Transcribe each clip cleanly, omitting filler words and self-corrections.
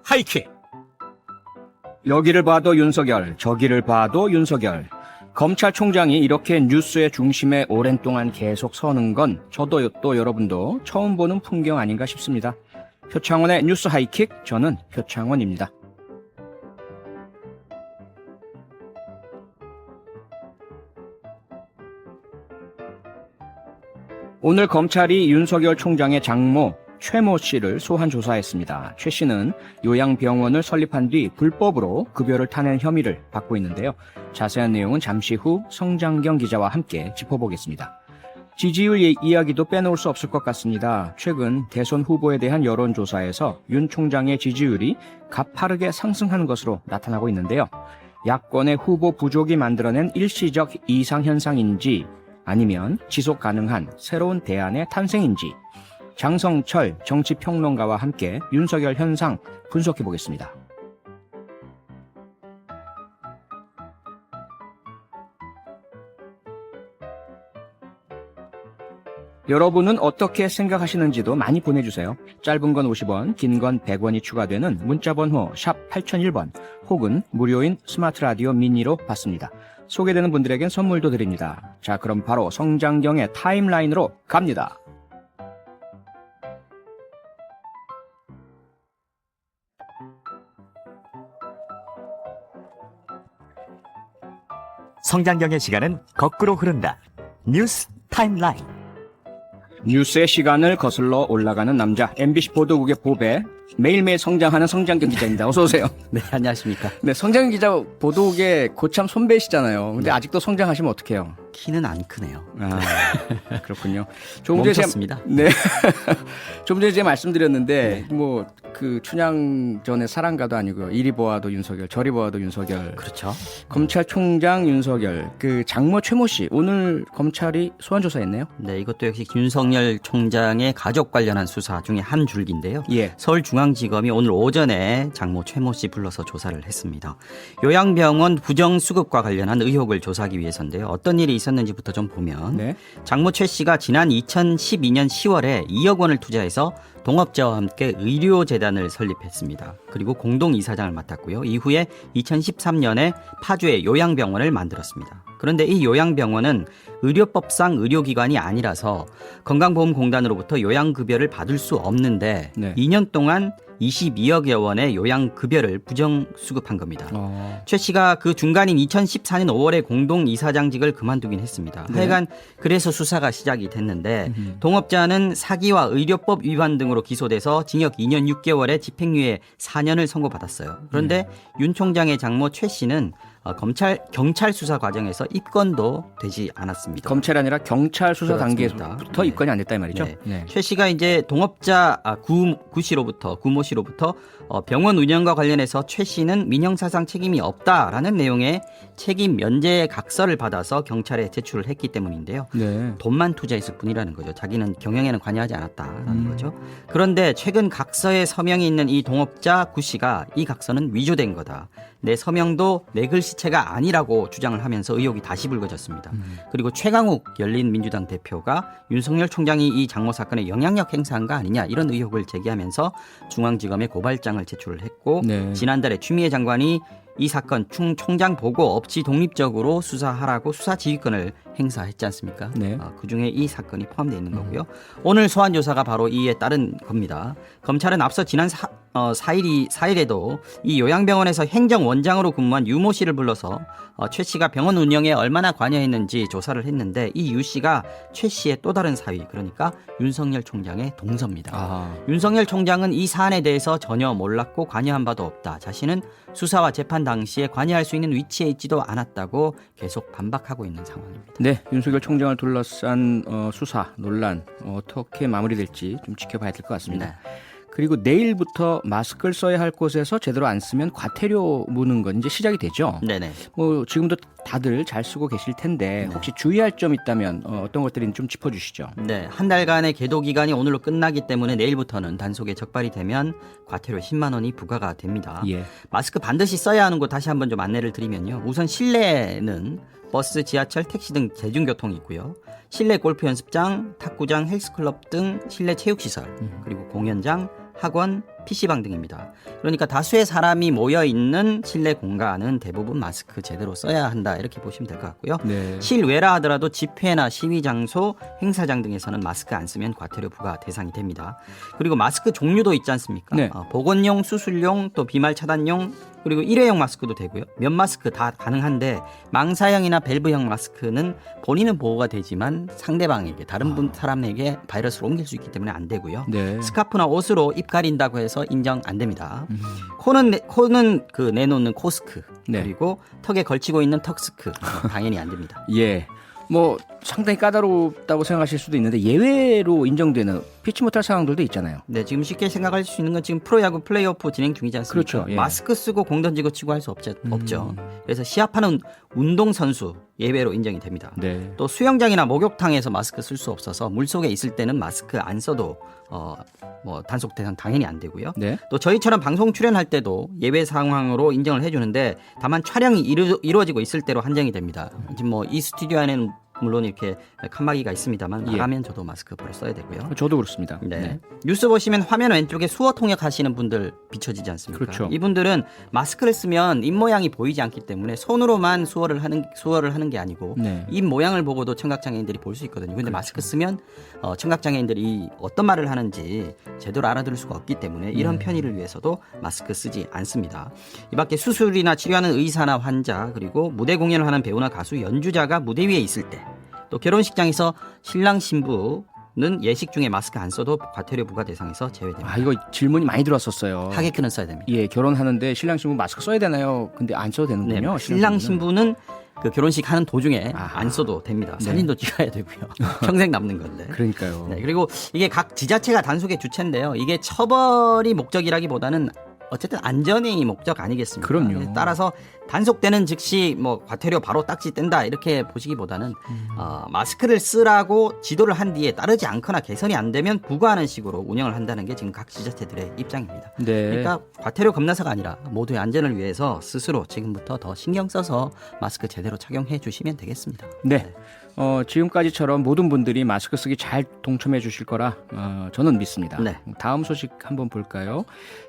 하이킥. 여기를 봐도 윤석열, 저기를 봐도 윤석열. 검찰총장이 이렇게 뉴스의 중심에 오랜 동안 계속 서는 건 저도 또 여러분도 처음 보는 풍경 아닌가 싶습니다. 표창원의 뉴스 하이킥, 저는 표창원입니다. 오늘 검찰이 윤석열 총장의 장모 최모 씨를 소환 조사했습니다. 최 씨는 요양병원을 설립한 뒤 불법으로 급여를 타낸 혐의를 받고 있는데요. 자세한 내용은 잠시 후 성장경 기자와 함께 짚어보겠습니다. 지지율 이야기도 빼놓을 수 없을 것 같습니다. 최근 대선 후보에 대한 여론조사에서 윤 총장의 지지율이 가파르게 상승하는 것으로 나타나고 있는데요. 야권의 후보 부족이 만들어낸 일시적 이상현상인지 아니면 지속 가능한 새로운 대안의 탄생인지 장성철 정치평론가와 함께 윤석열 현상 분석해 보겠습니다. 여러분은 어떻게 생각하시는지도 많이 보내주세요. 짧은 건 50원, 긴 건 100원이 추가되는 문자번호 샵 8001번 혹은 무료인 스마트 라디오 미니로 받습니다. 소개되는 분들에겐 선물도 드립니다. 자, 그럼 바로 성장경의 타임라인으로 갑니다. 성장경의 시간은 거꾸로 흐른다. 뉴스 타임라인. 뉴스의 시간을 거슬러 올라가는 남자, MBC 보도국의 보배, 매일매일 성장하는 성장경 기자입니다. 어서 오세요. 네, 안녕하십니까. 네, 성장경 기자 보도국의 고참 선배시잖아요. 근데 아직도 성장하시면 어떡해요? 키는 안 크네요. 아, 그렇군요. 멈췄습니다. 네. 좀 전에 제가 말씀드렸는데, 그 춘향전의 사랑가도 아니고요. 이리 보아도 윤석열, 저리 보아도 윤석열. 그렇죠. 검찰총장 윤석열, 그 장모 최모 씨, 오늘 검찰이 소환 조사했네요. 네, 이것도 역시 윤석열 총장의 가족 관련한 수사 중에 한 줄기인데요. 예. 서울중앙지검이 오늘 오전에 장모 최모 씨 불러서 조사를 했습니다. 요양병원 부정수급과 관련한 의혹을 조사하기 위해서인데요. 어떤 일이 있었는지부터 좀 보면 네. 장모 최 씨가 지난 2012년 10월에 2억 원을 투자해서 동업자와 함께 의료재단을 설립했습니다. 그리고 공동이사장을 맡았고요. 이후에 2013년에 파주에 요양병원을 만들었습니다. 그런데 이 요양병원은 의료법상 의료기관이 아니라서 건강보험공단으로부터 요양급여를 받을 수 없는데 네. 2년 동안 22억여 원의 요양급여를 부정수급한 겁니다. 최 씨가 그 중간인 2014년 5월에 공동이사장직을 그만두긴 했습니다. 네. 하여간 그래서 수사가 시작이 됐는데 동업자는 사기와 의료법 위반 등으로 기소돼서 징역 2년 6개월에 집행유예 4년을 선고받았어요. 그런데 윤 총장의 장모 최 씨는 경찰 수사 과정에서 입건도 되지 않았습니다. 검찰이 아니라 경찰 수사 그렇습니다. 단계에서부터 네. 입건이 안 됐다 이 말이죠. 네. 네. 최 씨가 이제 동업자 구모 씨로부터 병원 운영과 관련해서 최 씨는 민형사상 책임이 없다라는 내용의 책임 면제 각서를 받아서 경찰에 제출을 했기 때문인데요. 네. 돈만 투자했을 뿐이라는 거죠. 자기는 경영에는 관여하지 않았다라는 거죠. 그런데 최근 각서에 서명이 있는 이 동업자 구 씨가 이 각서는 위조된 거다. 내 서명도 내 글씨체가 아니라고 주장을 하면서 의혹이 다시 불거졌습니다. 그리고 최강욱 열린민주당 대표가 윤석열 총장이 이 장모 사건에 영향력 행사한 거 아니냐 이런 의혹을 제기하면서 중앙지검에 고발장을 제출을 했고 네. 지난달에 추미애 장관이 이 사건 총장 보고 없이 독립적으로 수사하라고 수사지휘권을 행사했지 않습니까? 네. 그중에 이 사건이 포함되어 있는 거고요. 오늘 소환 조사가 바로 이에 따른 겁니다. 검찰은 앞서 지난 4일에도 이 요양병원에서 행정원장으로 근무한 유모 씨를 불러서 최 씨가 병원 운영에 얼마나 관여했는지 조사를 했는데 이 유 씨가 최 씨의 또 다른 사위 그러니까 윤석열 총장의 동서입니다. 윤석열 총장은 이 사안에 대해서 전혀 몰랐고 관여한 바도 없다. 자신은 수사와 재판 당시에 관여할 수 있는 위치에 있지도 않았다고 계속 반박하고 있는 상황입니다. 네, 윤석열 총장을 둘러싼 수사 논란 어떻게 마무리될지 좀 지켜봐야 될 것 같습니다. 네. 그리고 내일부터 마스크를 써야 할 곳에서 제대로 안 쓰면 과태료 무는 건 이제 시작이 되죠. 네네. 지금도 다들 잘 쓰고 계실 텐데 혹시 주의할 점 있다면 어떤 것들인지 좀 짚어주시죠. 네, 한 달간의 계도 기간이 오늘로 끝나기 때문에 내일부터는 단속에 적발이 되면 과태료 10만 원이 부과가 됩니다. 예. 마스크 반드시 써야 하는 곳 다시 한번 좀 안내를 드리면요. 우선 실내에는 버스, 지하철, 택시 등 대중교통이 있고요. 실내 골프 연습장, 탁구장, 헬스클럽 등 실내 체육시설, 그리고 공연장, 학원, PC방 등입니다. 그러니까 다수의 사람이 모여 있는 실내 공간은 대부분 마스크 제대로 써야 한다 이렇게 보시면 될 것 같고요. 네. 실외라 하더라도 집회나 시위 장소, 행사장 등에서는 마스크 안 쓰면 과태료 부과 대상이 됩니다. 그리고 마스크 종류도 있지 않습니까? 네. 보건용, 수술용, 또 비말 차단용, 그리고 일회용 마스크도 되고요. 면 마스크 다 가능한데 망사형이나 밸브형 마스크는 본인은 보호가 되지만 상대방에게 다른 사람에게 바이러스를 옮길 수 있기 때문에 안 되고요. 네. 스카프나 옷으로 입 가린다고 해서 인정 안 됩니다. 코는 그 내놓는 코스크, 네. 그리고 턱에 걸치고 있는 턱스크 당연히 안 됩니다. 예. 뭐 상당히 까다롭다고 생각하실 수도 있는데 예외로 인정되는 피치 못할 상황들도 있잖아요. 네, 지금 쉽게 생각할 수 있는 건 지금 프로야구 플레이오프 진행 중이지 않습니까? 그렇죠. 예. 마스크 쓰고 공 던지고 치고 할 수 없죠. 그래서 시합하는 운동선수 예외로 인정이 됩니다. 네. 또 수영장이나 목욕탕에서 마스크 쓸 수 없어서 물속에 있을 때는 마스크 안 써도 뭐 단속 대상 당연히 안 되고요. 네. 또 저희처럼 방송 출연할 때도 예외 상황으로 인정을 해주는데 다만 촬영이 이루어지고 있을 때로 한정이 됩니다. 지금 뭐 이 스튜디오 안에는 물론 이렇게 칸막이가 있습니다만 나가면 저도 마스크 바로 써야 되고요. 저도 그렇습니다. 네. 네. 뉴스 보시면 화면 왼쪽에 수어 통역 하시는 분들 비춰지지 않습니까? 그렇죠. 이분들은 마스크를 쓰면 입 모양이 보이지 않기 때문에 손으로만 수어를 하는 게 아니고 네. 입 모양을 보고도 청각 장애인들이 볼 수 있거든요. 근데 마스크 쓰면 청각 장애인들이 어떤 말을 하는지 제대로 알아들을 수가 없기 때문에 이런 편의를 위해서도 마스크 쓰지 않습니다. 이밖에 수술이나 치료하는 의사나 환자, 그리고 무대 공연을 하는 배우나 가수, 연주자가 무대 위에 있을 때, 또 결혼식장에서 신랑 신부는 예식 중에 마스크 안 써도 과태료 부과 대상에서 제외됩니다. 아, 이거 질문이 많이 들어왔었어요. 하객끈은 써야 됩니다. 예, 결혼하는데 신랑 신부 마스크 써야 되나요? 근데 안 써도 네, 되는군요. 신랑 신부는 그 결혼식 하는 도중에 아하. 안 써도 됩니다. 네. 사진도 찍어야 되고요. 평생 남는 건데. 그러니까요. 네, 그리고 이게 각 지자체가 단속의 주체인데요. 이게 처벌이 목적이라기보다는 어쨌든 안전이 목적 아니겠습니까? 그럼요. 따라서 단속되는 즉시 뭐 과태료 바로 딱지 뗀다 이렇게 보시기보다는 마스크를 쓰라고 지도를 한 뒤에 따르지 않거나 개선이 안 되면 부과하는 식으로 운영을 한다는 게 지금 각 지자체들의 입장입니다. 네. 그러니까 과태료 겁나서가 아니라 모두의 안전을 위해서 스스로 지금부터 더 신경 써서 마스크 제대로 착용해 주시면 되겠습니다. 네. 지금까지처럼 모든 분들이 마스크 쓰기 잘 동참해 주실 거라 저는 믿습니다. 네. 다음 소식 한번 볼까요?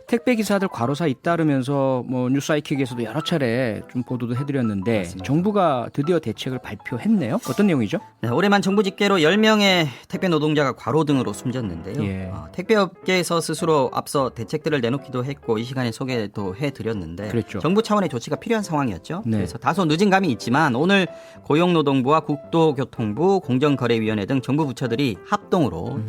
택배 기사들 과로사 잇따르면서 뭐 뉴스아이킥에서도 여러 차례 좀 보도도 해드렸는데 맞습니다. 정부가 드디어 대책을 발표했네요. 어떤 내용이죠? 네, 올해만 정부 집계로 10명의 택배 노동자가 과로 등으로 숨졌는데요. 예. 택배업계에서 스스로 앞서 대책들을 내놓기도 했고 이 시간에 소개도 해드렸는데 그랬죠. 정부 차원의 조치가 필요한 상황이었죠. 네. 그래서 다소 늦은 감이 있지만 오늘 고용노동부와 국토교통부, 공정거래위원회 등 정부 부처들이 합동으로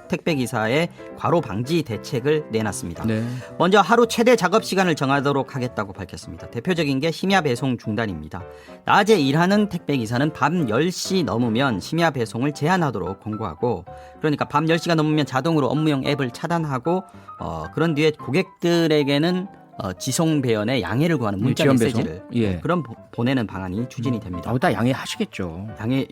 택배기사의 과로 방지 대책을 내놨습니다. 네. 먼저 하루 최대 작업 시간을 정하도록 하겠다고 밝혔습니다. 대표적인 게 심야 배송 중단입니다. 낮에 일하는 택배 기사는 밤 10시 넘으면 심야 배송을 제한하도록 권고하고, 그러니까 밤 10시가 넘으면 자동으로 업무용 앱을 차단하고 그런 뒤에 고객들에게는 지송 배연에 양해를 구하는 문자 지연 메시지를 배송? 예. 그런 보내는 방안이 추진이 됩니다. 다 양해하시겠죠.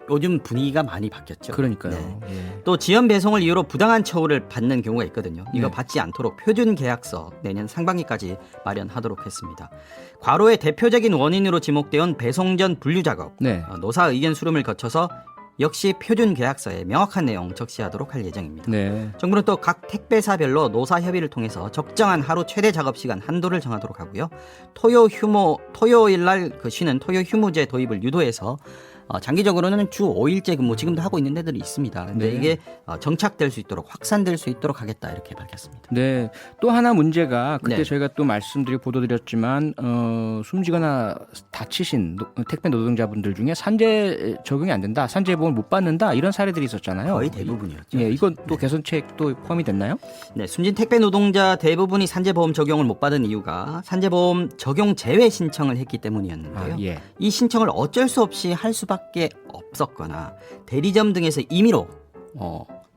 요즘 분위기가 많이 바뀌었죠. 그러니까요. 네. 예. 또 지연 배송을 이유로 부당한 처우를 받는 경우가 있거든요. 이거 네. 받지 않도록 표준 계약서 내년 상반기까지 마련하도록 했습니다. 과로의 대표적인 원인으로 지목되어 온 배송 전 분류 작업, 네. 노사 의견 수렴을 거쳐서 역시 표준 계약서에 명확한 내용 적시하도록 할 예정입니다. 네. 정부는 또 각 택배사별로 노사 협의를 통해서 적정한 하루 최대 작업 시간 한도를 정하도록 하고요. 토요일 날 쉬는 토요 휴무제 도입을 유도해서 장기적으로는 주 5일제 근무 지금도 하고 있는 데들이 있습니다. 근데 네. 이게 정착될 수 있도록 확산될 수 있도록 하겠다 이렇게 밝혔습니다. 네. 또 하나 문제가 그때 네. 저희가 또 말씀드리고 보도드렸지만 숨지거나 다치신 택배 노동자분들 중에 산재 적용이 안 된다, 산재보험을 못 받는다 이런 사례들이 있었잖아요. 거의 대부분이었죠. 예, 이건 또 개선책도 포함이 됐나요? 네, 숨진 택배 노동자 대부분이 산재보험 적용을 못 받은 이유가 산재보험 적용 제외 신청을 했기 때문이었는데요. 예. 이 신청을 어쩔 수 없이 할 수밖에 없었거나 대리점 등에서 임의로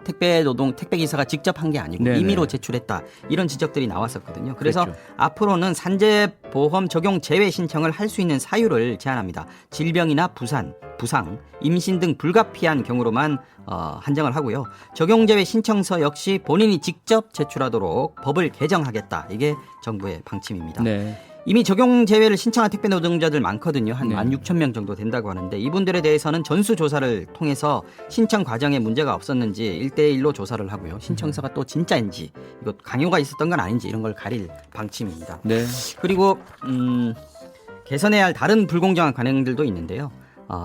택배 기사가 직접 한 게 아니고 네네. 임의로 제출했다 이런 지적들이 나왔었거든요. 그래서 그랬죠. 앞으로는 산재보험 적용 제외 신청을 할 수 있는 사유를 제한합니다. 질병이나 부상, 임신 등 불가피한 경우로만 한정을 하고요. 적용 제외 신청서 역시 본인이 직접 제출하도록 법을 개정하겠다. 이게 정부의 방침입니다. 네. 이미 적용 제외를 신청한 택배 노동자들 많거든요. 한 네. 16,000명 정도 된다고 하는데 이분들에 대해서는 전수조사를 통해서 신청 과정에 문제가 없었는지 1대1로 조사를 하고요. 신청서가 또 진짜인지 이거 강요가 있었던 건 아닌지 이런 걸 가릴 방침입니다. 네. 그리고 개선해야 할 다른 불공정한 관행들도 있는데요.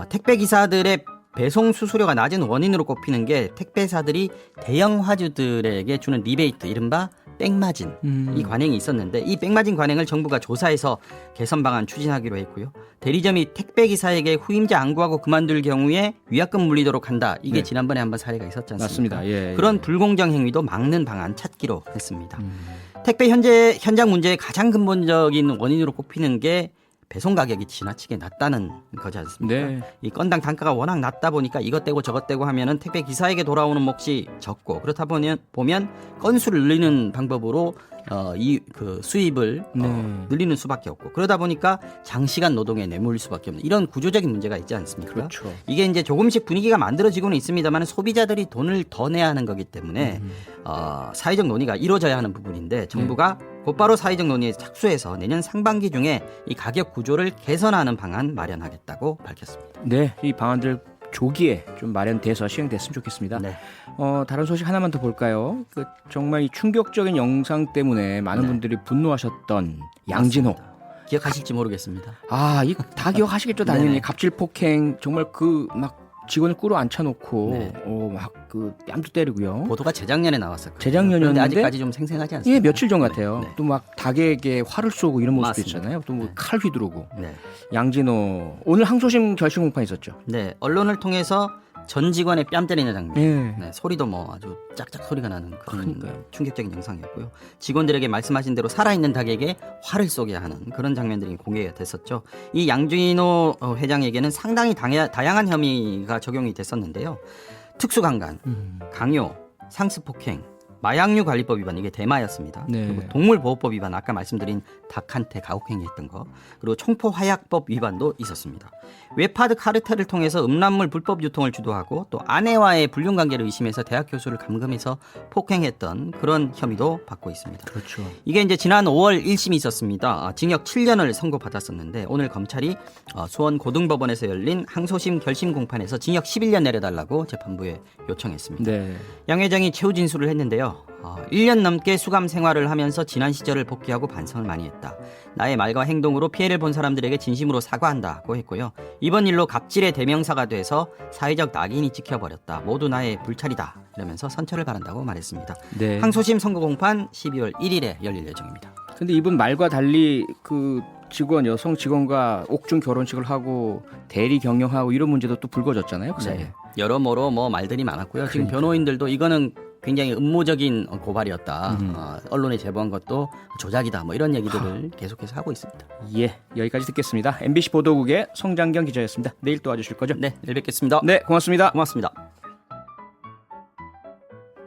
택배 기사들의 배송 수수료가 낮은 원인으로 꼽히는 게 택배사들이 대형 화주들에게 주는 리베이트, 이른바 백마진 이 관행이 있었는데 이 백마진 관행을 정부가 조사해서 개선 방안 추진하기로 했고요. 대리점이 택배 기사에게 후임자 안 구하고 그만둘 경우에 위약금 물리도록 한다. 이게 네. 지난번에 한번 사례가 있었지 않습니까? 맞습니다. 예, 그런 예. 불공정 행위도 막는 방안 찾기로 했습니다. 택배 현장 문제의 가장 근본적인 원인으로 꼽히는 게 배송 가격이 지나치게 낮다는 거지 않습니까? 네. 이 건당 단가가 워낙 낮다 보니까 이것 떼고 저것 떼고 하면은 택배 기사에게 돌아오는 몫이 적고 그렇다 보면 건수를 늘리는 방법으로 그 수입을 네. 늘리는 수밖에 없고 그러다 보니까 장시간 노동에 내몰릴 수밖에 없는 이런 구조적인 문제가 있지 않습니까? 그렇죠. 이게 이제 조금씩 분위기가 만들어지고는 있습니다만 소비자들이 돈을 더 내야 하는 거기 때문에 사회적 논의가 이루어져야 하는 부분인데 정부가 곧바로 사회적 논의에 착수해서 내년 상반기 중에 이 가격 구조를 개선하는 방안 마련하겠다고 밝혔습니다. 네, 이 방안들 조기에 좀 마련돼서 시행됐으면 좋겠습니다. 네. 다른 소식 하나만 더 볼까요? 정말 이 충격적인 영상 때문에 많은 네. 분들이 분노하셨던 양진호. 기억하실지 모르겠습니다. 이 다 기억하시겠죠, 당연히. 네네. 갑질 폭행, 정말 막 직원을 꿇어 앉혀놓고 네. 막 뺨도 때리고요. 보도가 재작년에 나왔었거든요. 재작년이었는데 그런데 아직까지 좀 생생하지 않습니까? 예, 며칠 전 같아요. 네. 또 막 닭에게 활을 쏘고 이런 모습도 맞습니다. 있잖아요. 또 네. 칼 휘두르고. 네. 양진호 오늘 항소심 결심 공판 있었죠. 네. 언론을 통해서 전 직원의 뺨 때리는 장면. 예. 네, 소리도 뭐 아주 짝짝 소리가 나는 그런 그러니까요. 충격적인 영상이었고요. 직원들에게 말씀하신 대로 살아있는 닭에게 활을 쏘게 하는 그런 장면들이 공개가 됐었죠. 이 양진호 회장에게는 상당히 다양한 혐의가 적용이 됐었는데요. 특수강간, 강요, 상습폭행, 마약류 관리법 위반 이게 대마였습니다. 네. 그리고 동물보호법 위반 아까 말씀드린 닭한테 가혹행위했던 거 그리고 총포화약법 위반도 있었습니다. 웹하드 카르텔을 통해서 음란물 불법 유통을 주도하고 또 아내와의 불륜관계를 의심해서 대학 교수를 감금해서 폭행했던 그런 혐의도 받고 있습니다. 그렇죠. 이게 이제 지난 5월 1심이 있었습니다. 징역 7년을 선고받았었는데 오늘 검찰이 수원 고등법원에서 열린 항소심 결심 공판에서 징역 11년 내려달라고 재판부에 요청했습니다. 네. 양 회장이 최후 진술을 했는데요. 1년 넘게 수감 생활을 하면서 지난 시절을 복귀하고 반성을 많이 했다. 나의 말과 행동으로 피해를 본 사람들에게 진심으로 사과한다고 했고요. 이번 일로 갑질의 대명사가 돼서 사회적 낙인이 찍혀버렸다. 모두 나의 불찰이다. 이러면서 선처를 바란다고 말했습니다. 네. 항소심 선고 공판 12월 1일에 열릴 예정입니다. 근데 이분 말과 달리 그 여성 직원과 옥중 결혼식을 하고 대리 경영하고 이런 문제도 또 불거졌잖아요, 그 사이에. 네. 여러모로 뭐 말들이 많았고요. 지금 그러니까요. 변호인들도 이거는 굉장히 음모적인 고발이었다. 언론에 제보한 것도 조작이다. 뭐 이런 얘기들을 계속해서 하고 있습니다. 예, 여기까지 듣겠습니다. MBC 보도국의 성장경 기자였습니다. 내일 또 와주실 거죠? 네, 내일 뵙겠습니다. 네, 고맙습니다. 고맙습니다.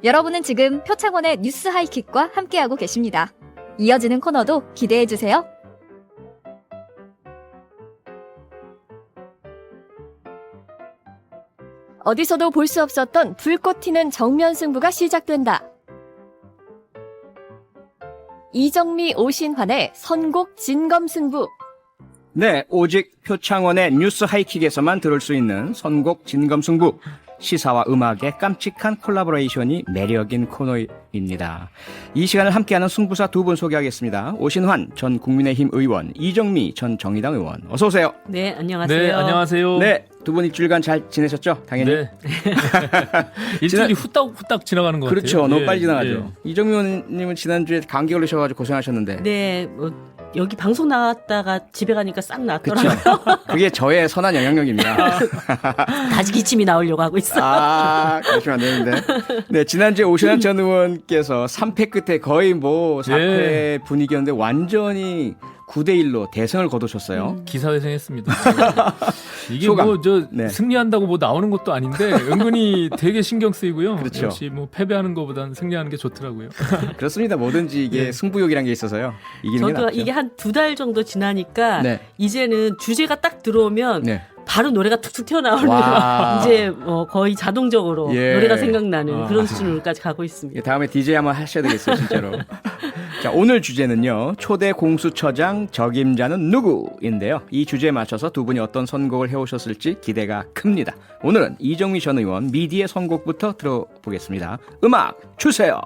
여러분은 지금 표창원의 뉴스 하이킥과 함께하고 계십니다. 이어지는 코너도 기대해 주세요. 어디서도 볼 수 없었던 불꽃 튀는 정면 승부가 시작된다. 이정미 오신환의 선곡 진검 승부. 네, 오직 표창원의 뉴스 하이킥에서만 들을 수 있는 선곡 진검승부. 시사와 음악의 깜찍한 콜라보레이션이 매력인 코너입니다. 이 시간을 함께하는 승부사 두 분 소개하겠습니다. 오신환 전 국민의힘 의원, 이정미 전 정의당 의원. 어서 오세요. 네, 안녕하세요. 네, 안녕하세요. 네, 두 분 일주일간 잘 지내셨죠? 당연히. 네. 일주일이 후딱 지나가는 것 그렇죠. 같아요. 너무 예, 빨리 지나가죠. 예. 이정미 의원님은 지난주에 감기 걸리셔가지고 고생하셨는데. 네, 여기 방송 나왔다가 집에 가니까 싹 나왔더라고요. 그게 저의 선한 영향력입니다. 다시 기침이 나오려고 하고 있어요. 그러시면 안 되는데. 네, 지난주에 오신환 전 의원께서 3패 끝에 거의 뭐 4패 분위기였는데 완전히 9대1로 대승을 거두셨어요. 기사회생했습니다. 이게 소감. 뭐 네. 승리한다고 뭐 나오는 것도 아닌데 은근히 되게 신경 쓰이고요. 그렇죠. 역시 뭐 패배하는 것보다는 승리하는 게 좋더라고요. 그렇습니다. 뭐든지 이게 승부욕이란 게 있어서요. 이기는 게 저도 낫죠. 이게 한 2달 정도 지나니까 네. 이제는 주제가 딱 들어오면 네. 바로 노래가 툭툭 튀어나오는 와. 이제 거의 자동적으로 예. 노래가 생각나는 아. 그런 수준으로까지 가고 있습니다. 다음에 DJ 한번 하셔야 되겠어요, 진짜로. 자, 오늘 주제는요. 초대 공수처장 적임자는 누구인데요. 이 주제에 맞춰서 두 분이 어떤 선곡을 해오셨을지 기대가 큽니다. 오늘은 이정미 전 의원 미디의 선곡부터 들어보겠습니다. 음악 주세요.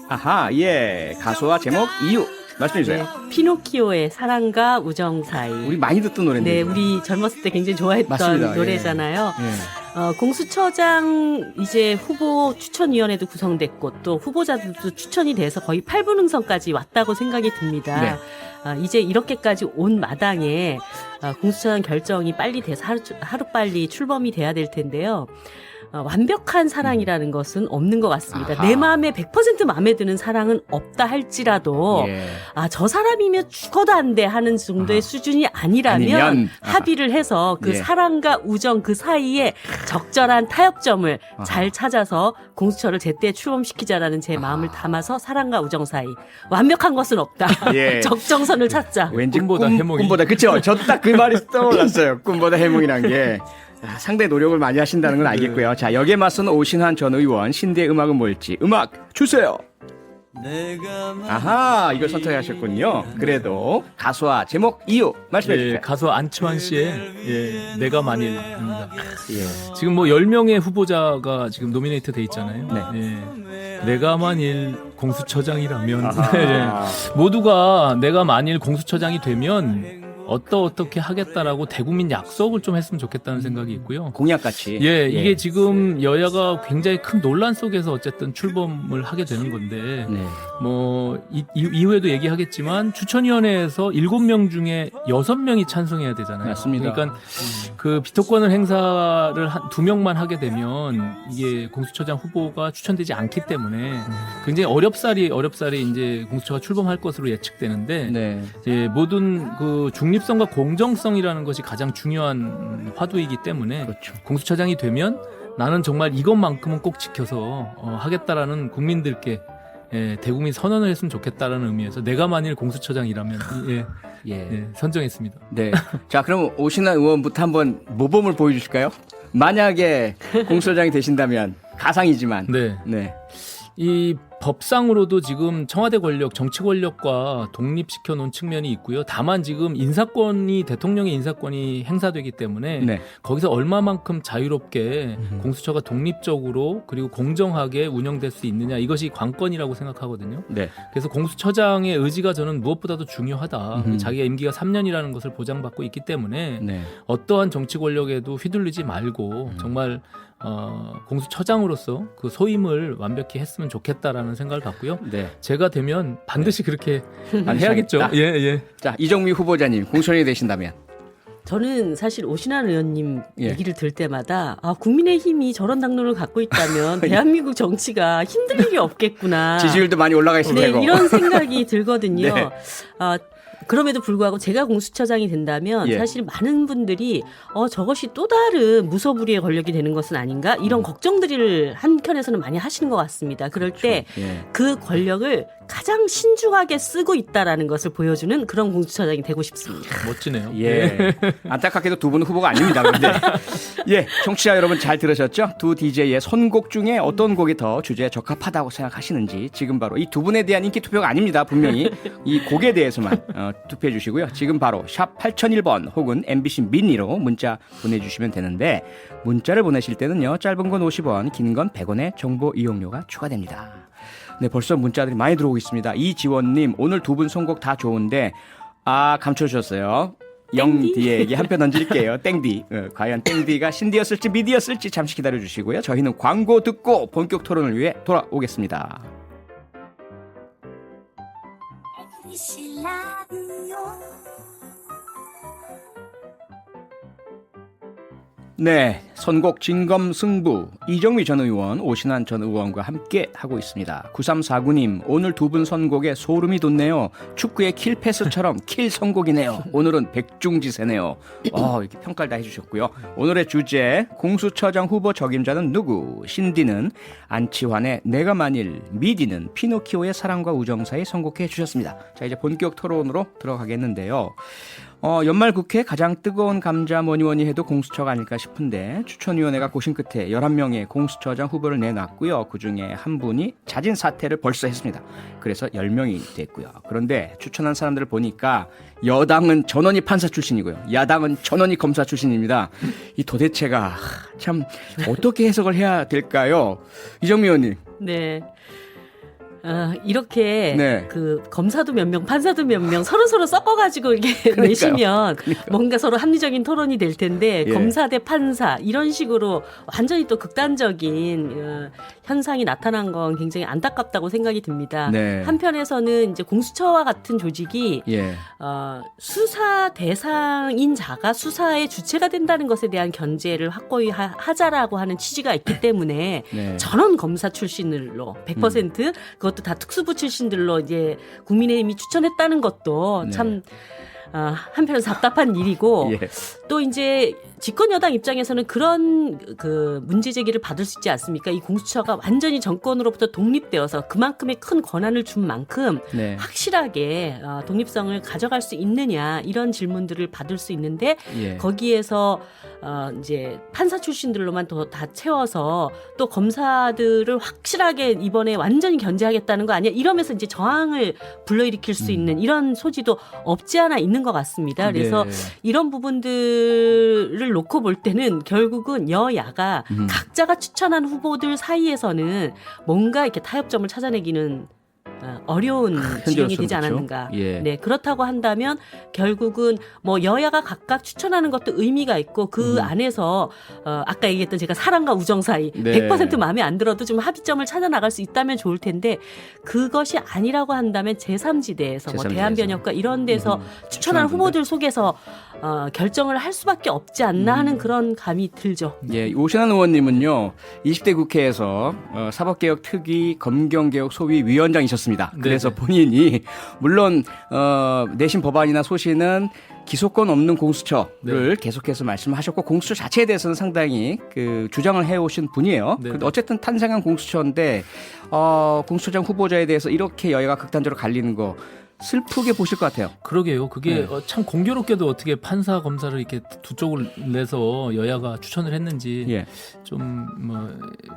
아하, 예. 가수와 제목, 이유 말씀해 주세요. 피노키오의 사랑과 우정 사이. 우리 많이 듣던 노래인데. 네, 우리 젊었을 때 굉장히 좋아했던 맞습니다. 노래잖아요. 예. 공수처장 이제 후보 추천위원회도 구성됐고 또 후보자들도 추천이 돼서 거의 8분 응선까지 왔다고 생각이 듭니다. 네. 이제 이렇게까지 온 마당에 공수처장 결정이 빨리 돼서 하루빨리 출범이 돼야 될 텐데요. 완벽한 사랑이라는 것은 없는 것 같습니다. 아하. 내 마음에 100% 마음에 드는 사랑은 없다 할지라도 예. 저 사람이면 죽어도 안 돼 하는 정도의 수준이 아니라면 아니면, 합의를 해서 그 예. 사랑과 우정 그 사이에 적절한 타협점을 잘 찾아서 공수처를 제때 출범시키자라는 제 마음을 담아서 사랑과 우정 사이 완벽한 것은 없다. 예. 적정선을 찾자. 왠지 꿈보다 해몽이. 꿈보다 그쵸? 저 딱 그 말이 떠올랐어요. 꿈보다 해몽이란 게 상당히 노력을 많이 하신다는 건 알겠고요. 자, 여기에 맞서는 오신환 전 의원 신대의 음악은 뭘지 음악 주세요. 아하, 이걸 선택하셨군요. 그래도 가수와 제목 이유 말씀해 주세요. 예, 가수 안치환 씨의 예, 내가 만일입니다. 지금 뭐 10명의 후보자가 지금 노미네이트 돼 있잖아요. 예, 내가 만일 공수처장이라면 예, 모두가 내가 만일 공수처장이 되면 어떻게 하겠다라고 대국민 약속을 좀 했으면 좋겠다는 생각이 있고요. 공약같이. 예, 이게 지금 여야가 굉장히 큰 논란 속에서 어쨌든 출범을 하게 되는 건데, 네. 뭐, 이후에도 얘기하겠지만, 추천위원회에서 7명 중에 6명이 찬성해야 되잖아요. 맞습니다. 그러니까 그 비토권을 행사를 2명만 하게 되면, 이게 공수처장 후보가 추천되지 않기 때문에, 굉장히 어렵사리 이제 공수처가 출범할 것으로 예측되는데, 네. 예, 모든 그 중립성과 공정성이라는 것이 가장 중요한 화두이기 때문에 그렇죠. 공수처장이 되면 나는 정말 이것만큼은 꼭 지켜서 하겠다라는 국민들께 대국민 선언을 했으면 좋겠다라는 의미에서 내가 만일 공수처장이라면 선정했습니다. 네. 자, 그럼 오신환 의원부터 한번 모범을 보여주실까요? 만약에 공수처장이 되신다면 가상이지만. 네. 이 법상으로도 지금 청와대 권력, 정치 권력과 독립시켜 놓은 측면이 있고요. 다만 지금 대통령의 인사권이 행사되기 때문에 네. 거기서 얼마만큼 자유롭게 공수처가 독립적으로 그리고 공정하게 운영될 수 있느냐 이것이 관건이라고 생각하거든요. 네. 그래서 공수처장의 의지가 저는 무엇보다도 중요하다. 자기가 임기가 3년이라는 것을 보장받고 있기 때문에 네. 어떠한 정치 권력에도 휘둘리지 말고 정말 공수처장으로서 그 소임을 완벽히 했으면 좋겠다라는 생각을 갖고요. 네. 제가 되면 반드시 그렇게 반드시 해야겠죠. 하겠다. 예. 자, 이정미 후보자님 공수처장이 되신다면. 저는 사실 오신환 의원님 예. 얘기를 들을 때마다 국민의힘이 저런 당론을 갖고 있다면 대한민국 정치가 힘들 일이 없겠구나. 지지율도 많이 올라가 있을 네, 테고. 이런 생각이 들거든요. 네. 그럼에도 불구하고 제가 공수처장이 된다면 예. 사실 많은 분들이 저것이 또 다른 무소불위의 권력이 되는 것은 아닌가 이런 걱정들을 한켠에서는 많이 하시는 것 같습니다. 그럴 때 그 권력을 가장 신중하게 쓰고 있다라는 것을 보여주는 그런 공수처장이 되고 싶습니다. 멋지네요. 예. 안타깝게도 두 분은 후보가 아닙니다. 근데 예, 청취자 여러분 잘 들으셨죠? 두 DJ의 선곡 중에 어떤 곡이 더 주제에 적합하다고 생각하시는지 지금 바로 이 두 분에 대한 인기 투표가 아닙니다. 분명히 이 곡에 대해서만 투표해 주시고요. 지금 바로 샵 8001번 혹은 MBC 미니로 문자 보내주시면 되는데 문자를 보내실 때는요. 짧은 건 50원, 긴 건 100원의 정보 이용료가 추가됩니다. 네, 벌써 문자들이 많이 들어오고 있습니다. 이지원님, 오늘 두 분 선곡 다 좋은데 감춰주셨어요. 영디에게 한 표 던질게요. 땡디. 과연 땡디가 신디였을지 미디였을지 잠시 기다려주시고요. 저희는 광고 듣고 본격 토론을 위해 돌아오겠습니다. 네, 선곡 진검승부 이정미 전 의원, 오신환 전 의원과 함께 하고 있습니다. 9349님, 오늘 두 분 선곡에 소름이 돋네요. 축구의 킬패스처럼 킬 선곡이네요. 오늘은 백중지세네요. 이렇게 평가를 다 해주셨고요. 오늘의 주제, 공수처장 후보 적임자는 누구? 신디는 안치환의 내가 만일, 미디는 피노키오의 사랑과 우정 사이 선곡해 주셨습니다. 자, 이제 본격 토론으로 들어가겠는데요. 연말 국회 가장 뜨거운 감자 뭐니 해도 공수처가 아닐까 싶은데 추천위원회가 고심 끝에 11명의 공수처장 후보를 내놨고요. 그중에 한 분이 자진 사퇴를 벌써 했습니다. 그래서 10명이 됐고요. 그런데 추천한 사람들을 보니까 여당은 전원이 판사 출신이고요. 야당은 전원이 검사 출신입니다. 이 도대체가 참 어떻게 해석을 해야 될까요? 이정미 의원님. 네. 이렇게 네. 그 검사도 몇 명, 판사도 몇 명 서로 섞어가지고 이렇게 내시면 뭔가 서로 합리적인 토론이 될 텐데 예. 검사 대 판사 이런 식으로 완전히 또 극단적인 현상이 나타난 건 굉장히 안타깝다고 생각이 듭니다. 네. 한편에서는 이제 공수처와 같은 조직이 예. 수사 대상인 자가 수사의 주체가 된다는 것에 대한 견제를 확고히 하자라고 하는 취지가 있기 때문에 네. 전원 검사 출신으로 100% 그것도 다 특수부 출신들로 이제 국민의힘이 추천했다는 것도 네. 참 한편에서 답답한 일이고 예. 또 이제 집권 여당 입장에서는 그런 그 문제 제기를 받을 수 있지 않습니까? 이 공수처가 완전히 정권으로부터 독립되어서 그만큼의 큰 권한을 준 만큼 네. 확실하게 독립성을 가져갈 수 있느냐 이런 질문들을 받을 수 있는데 예. 거기에서 이제 판사 출신들로만 다 채워서 또 검사들을 확실하게 이번에 완전히 견제하겠다는 거 아니야? 이러면서 이제 저항을 불러일으킬 수 있는 이런 소지도 없지 않아 있는 것 같습니다. 그래서 네. 이런 부분들을 놓고 볼 때는 결국은 여야가 각자가 추천한 후보들 사이에서는 뭔가 이렇게 타협점을 찾아내기는 어려운 지경이 되지 그렇죠. 않았는가. 예. 네, 그렇다고 한다면 결국은 뭐 여야가 각각 추천하는 것도 의미가 있고 그 안에서 아까 얘기했던 제가 사랑과 우정 사이 네. 100% 마음에 안 들어도 좀 합의점을 찾아 나갈 수 있다면 좋을 텐데 그것이 아니라고 한다면 제3지대에서 뭐 제3지대에서. 대한변협과 이런 데서 추천한 분들. 후보들 속에서 결정을 할 수밖에 없지 않나 하는 그런 감이 들죠. 예, 오신환 의원님은요, 20대 국회에서 사법개혁 특위 검경개혁 소위 위원장이셨습니다. 그래서 네네. 본인이 물론 내신 법안이나 소신은 기소권 없는 공수처를 계속해서 말씀하셨고 공수처 자체에 대해서는 상당히 그 주장을 해오신 분이에요. 네. 근데 어쨌든 탄생한 공수처인데 공수처장 후보자에 대해서 이렇게 여야가 극단적으로 갈리는 거 슬프게 보실 것 같아요. 그러게요. 그게 네. 참 공교롭게도 어떻게 판사 검사를 이렇게 두 쪽을 내서 여야가 추천을 했는지 예. 좀 뭐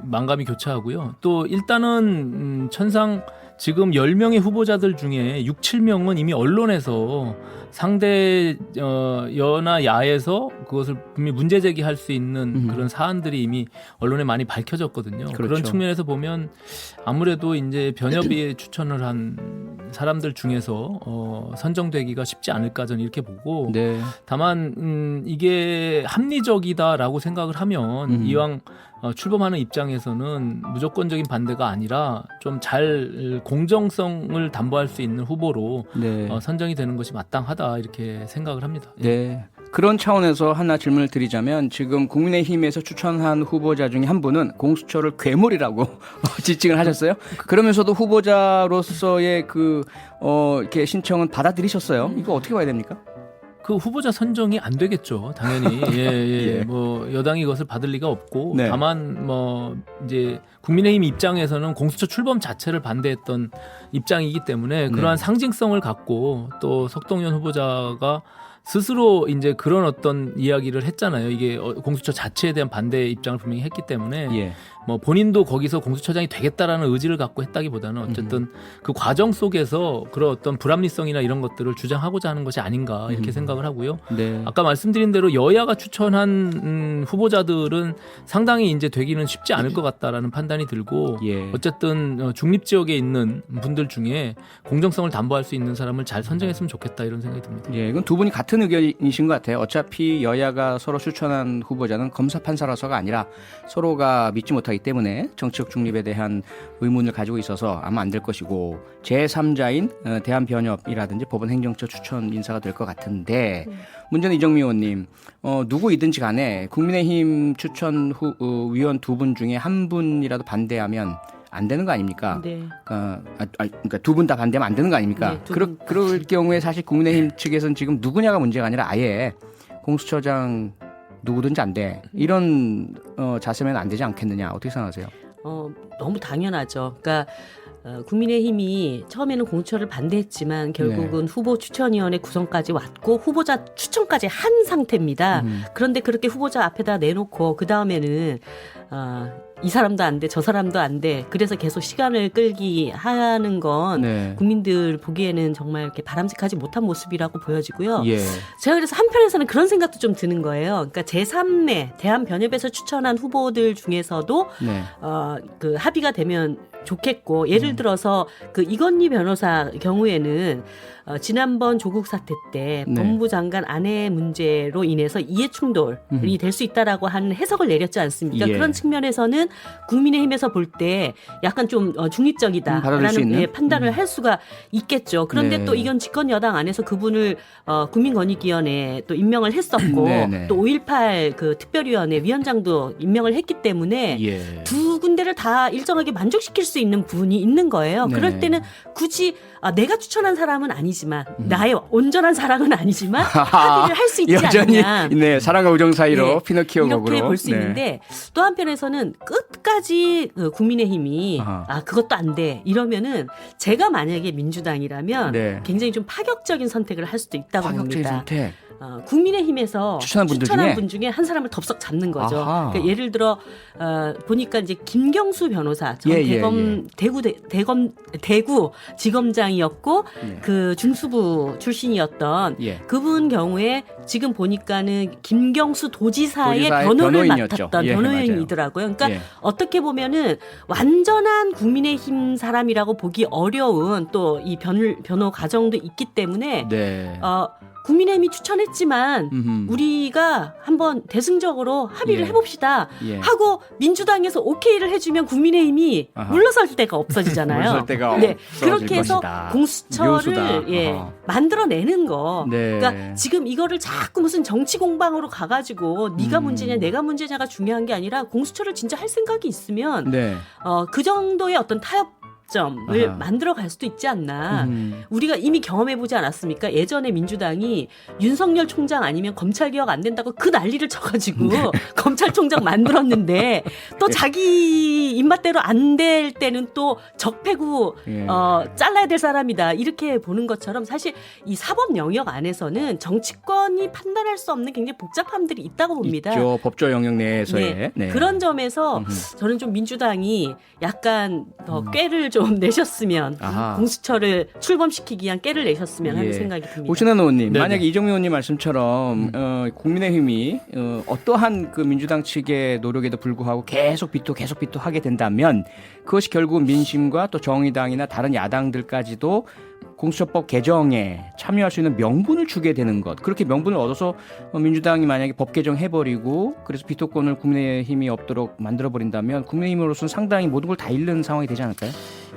만감이 교차하고요. 또 일단은 천상 지금 10명의 후보자들 중에 6, 7명은 이미 언론에서 상대 여나 야에서 그것을 분명히 문제 제기할 수 있는 그런 사안들이 이미 언론에 많이 밝혀졌거든요. 그렇죠. 그런 측면에서 보면 아무래도 이제 변협이 추천을 한 사람들 중에서 선정되기가 쉽지 않을까 저는 이렇게 보고 네. 다만 이게 합리적이다라고 생각을 하면 이왕 출범하는 입장에서는 무조건적인 반대가 아니라 좀 잘 공정성을 담보할 수 있는 후보로 네. 선정이 되는 것이 마땅하다 이렇게 생각을 합니다. 예. 네. 그런 차원에서 하나 질문을 드리자면 지금 국민의힘에서 추천한 후보자 중에 한 분은 공수처를 괴물이라고 지칭을 하셨어요. 그러면서도 후보자로서의 이렇게 신청은 받아들이셨어요. 이거 어떻게 봐야 됩니까? 그 후보자 선정이 안 되겠죠, 당연히. 예. 뭐 여당이 그것을 받을 리가 없고, 네. 다만 뭐 이제 국민의힘 입장에서는 공수처 출범 자체를 반대했던 입장이기 때문에 그러한 상징성을 갖고 또 석동현 후보자가 스스로 이제 그런 어떤 이야기를 했잖아요. 이게 공수처 자체에 대한 반대 입장을 분명히 했기 때문에 예. 뭐 본인도 거기서 공수처장이 되겠다라는 의지를 갖고 했다기보다는 어쨌든 그 과정 속에서 그런 어떤 불합리성이나 이런 것들을 주장하고자 하는 것이 아닌가 이렇게 생각을 하고요. 네. 아까 말씀드린 대로 여야가 추천한 후보자들은 상당히 이제 되기는 쉽지 않을 것 같다라는 판단이 들고 예. 어쨌든 중립 지역에 있는 분들 중에 공정성을 담보할 수 있는 사람을 잘 선정했으면 좋겠다 이런 생각이 듭니다. 예, 이건 두 분이 같은 의견이신 것 같아요. 어차피 여야가 서로 추천한 후보자는 검사 판사라서가 아니라 서로가 믿지 못하기 때문에 정치적 중립에 대한 의문을 가지고 있어서 아마 안 될 것이고 제3자인 대한변협이라든지 법원행정처 추천 인사가 될 것 같은데 문제는 이정미 의원님 누구이든지 간에 국민의힘 추천 위원 두 분 중에 한 분이라도 반대하면 안 되는 거 아닙니까? 네. 그러니까 두 분 다 반대하면 안 되는 거 아닙니까? 네, 두 분. 그럴 경우에 사실 국민의힘 측에서는 지금 누구냐가 문제가 아니라 아예 공수처장 누구든지 안 돼. 이런 자세면 안 되지 않겠느냐. 어떻게 생각하세요? 너무 당연하죠. 그러니까 국민의힘이 처음에는 공수처를 반대했지만 결국은 후보 추천위원회 구성까지 왔고 후보자 추천까지 한 상태입니다. 그런데 그렇게 후보자 앞에다 내놓고 그 다음에는 이 사람도 안 돼, 저 사람도 안 돼. 그래서 계속 시간을 끌기 하는 건 네. 국민들 보기에는 정말 이렇게 바람직하지 못한 모습이라고 보여지고요. 예. 제가 그래서 한편에서는 그런 생각도 좀 드는 거예요. 그러니까 제3의 대한변협에서 추천한 후보들 중에서도 네. 그 합의가 되면 좋겠고 예를 들어서 그 이건희 변호사 경우에는 지난번 조국 사태 때 네. 법무부 장관 아내 문제로 인해서 이해 충돌이 될 수 있다라고 하는 해석을 내렸지 않습니까? 예. 그런 측면에서는 국민의힘에서 볼 때 약간 좀 받아들일 수 중립적이다라는 있는? 판단을 할 수가 있겠죠. 그런데 네. 또 이건 집권 여당 안에서 그분을 국민권익위원회에 또 임명을 했었고 네네. 또 5.18 그 특별위원회 위원장도 임명을 했기 때문에 예. 두 군데를 다 일정하게 만족시킬 수 있는 분이 있는 거예요. 네. 그럴 때는 굳이 내가 추천한 사람은 아니지만 나의 온전한 사랑은 아니지만 합의를 할 수 있지 여전히 않냐. 네, 사랑과 우정 사이로 네, 피노키오 이렇게 곡으로 볼 수 네. 있는데 또 한편에서는 끝까지 그 국민의힘이 아하. 그것도 안 돼 이러면은 제가 만약에 민주당이라면 네. 굉장히 좀 파격적인 선택을 할 수도 있다고 파격적인 봅니다. 선택. 국민의힘에서 추천한 분들 중에? 한 사람을 덥석 잡는 거죠. 아하. 그러니까 예를 들어 보니까 이제 김경수 변호사 전 예, 대구 지검장이었고 예. 그 중수부 출신이었던 예. 그분 경우에 지금 보니까는 김경수 도지사의 도지사의 변호를 변호인이었죠. 맡았던 예, 변호인이더라고요. 그러니까 예. 어떻게 보면은 완전한 국민의힘 사람이라고 보기 어려운 또 이 변호 과정도 있기 때문에 네. 국민의힘이 추천했지만 음흠. 우리가 한번 대승적으로 합의를 예. 해봅시다 예. 하고 민주당에서 오케이를 해주면 국민의힘이 아하. 물러설 때가 없어지잖아요. 물러설 때가 네, 없어질 그렇게 해서 것이다. 공수처를 묘수다. 아하. 만들어내는 거. 네. 그러니까 지금 이거를 자꾸 무슨 정치 공방으로 가가지고 네가 문제냐 내가 문제냐가 중요한 게 아니라 공수처를 진짜 할 생각이 있으면 네. 그 정도의 어떤 타협점을 아하. 만들어 갈 수도 있지 않나. 음. 우리가 이미 경험해보지 않았습니까? 예전에 민주당이 윤석열 총장 아니면 검찰개혁 안 된다고 그 난리를 쳐가지고 검찰총장 만들었는데 또 자기 입맛대로 안 될 때는 또 적폐구 예. 잘라야 될 사람이다. 이렇게 보는 것처럼 사실 이 사법 영역 안에서는 정치권이 판단할 수 없는 굉장히 복잡함들이 있다고 봅니다. 있죠. 법조 영역 내에서의 네. 네. 그런 점에서 저는 좀 민주당이 약간 더 꾀를 좀 내셨으면 아하. 공수처를 출범시키기 위한 꾀를 내셨으면 하는 예. 생각이 듭니다. 오신환 의원님, 네네. 만약에 이정미 의원님 말씀처럼 국민의힘이 어떠한 그 민주당 측의 노력에도 불구하고 계속 비토하게 된다면 그것이 결국 민심과 또 정의당이나 다른 야당들까지도 공수처법 개정에 참여할 수 있는 명분을 주게 되는 것. 그렇게 명분을 얻어서 민주당이 만약에 법 개정해버리고 그래서 비토권을 국민의힘이 없도록 만들어버린다면 국민의힘으로서는 상당히 모든 걸 다 잃는 상황이 되지 않을까요?